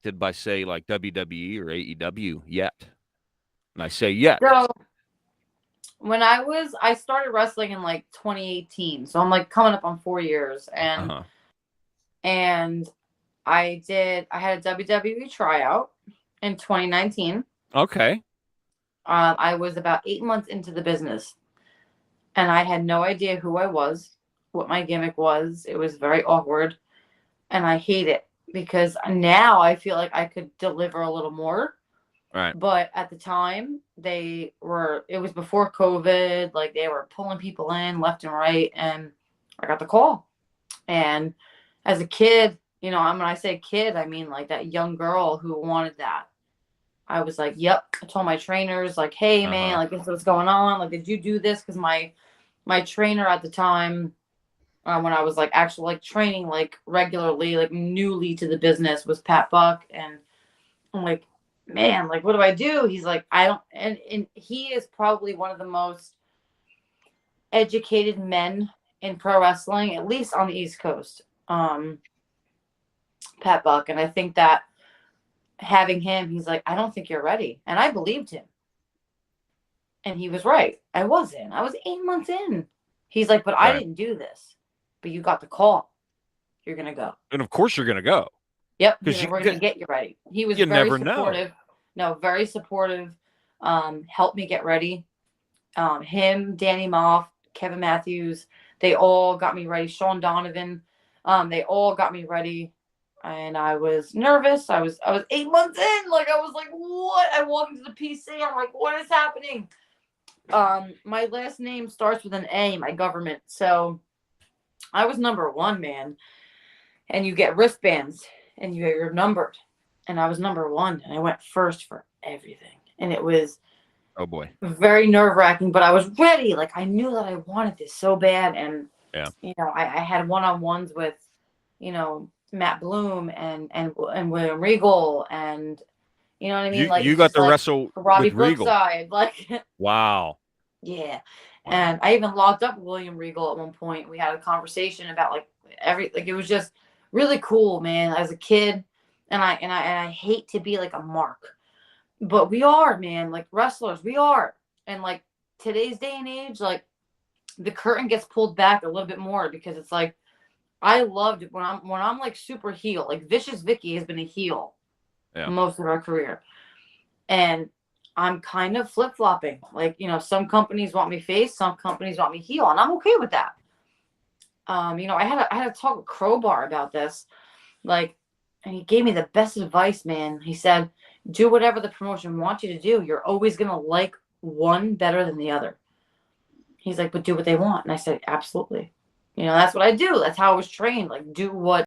impacted by, say, like WWE or AEW yet. And I say yet. So when I started wrestling in like 2018, so I'm like coming up on 4 years, and Uh-huh. and I had a WWE tryout in 2019. Okay. I was about 8 months into the business, and I had no idea who I was, what my gimmick was. It was very awkward, and I hate it because now I feel like I could deliver a little more. Right. But at the time, it was before COVID, like they were pulling people in left and right, and I got the call. And as a kid, when I say kid, I mean like that young girl who wanted that. I was like, yep. I told my trainers, like, hey man, Uh-huh. like this is what's going on. Like, did you do this? Because my trainer at the time, when I was like actually like training like regularly, like newly to the business, was Pat Buck. And I'm like, man, like what do I do? He's like, I don't, and he is probably one of the most educated men in pro wrestling, at least on the East Coast. Pat Buck. And I think that having him, he's like, I don't think you're ready. And I believed him. And he was right. I wasn't. I was 8 months in. He's like, but I Right. didn't do this. But you got the call. You're going to go. And of course you're going to go. Yep. He's Because like, we're going to get you ready. He was you very never know. supportive. No, very supportive. Helped me get ready. Him, Danny Moff, Kevin Matthews, they all got me ready. Sean Donovan, they all got me ready. And I was nervous. I was 8 months in. Like, I was like, what? I walk into the PC. I'm like, what is happening? My last name starts with an A, my government. So I was number one, man. And you get wristbands and you're numbered. And I was number one. And I went first for everything. And it was Oh boy. very nerve-wracking, but I was ready. Like, I knew that I wanted this so bad. And Yeah. I had one-on-ones with, Matt Bloom and William Regal, and you know what I mean? Like, You it's got just to like wrestle Robbie with Regal. Brookside. Like, Wow. yeah. Wow. And I even locked up with William Regal at one point. We had a conversation about like it was just really cool, man. As a kid, and I hate to be like a mark, but we are, man, like wrestlers, we are. And like today's day and age, like the curtain gets pulled back a little bit more, because it's like I loved it when I'm like super heel. Like Vicious Vicki has been a heel Yeah. most of our career. And I'm kind of flip flopping. Like, some companies want me face, some companies want me heel, and I'm okay with that. I had a talk with Crowbar about this, like, and he gave me the best advice, man. He said, do whatever the promotion wants you to do. You're always gonna like one better than the other. He's like, but do what they want. And I said, absolutely. That's what I do. That's how I was trained. Like, do what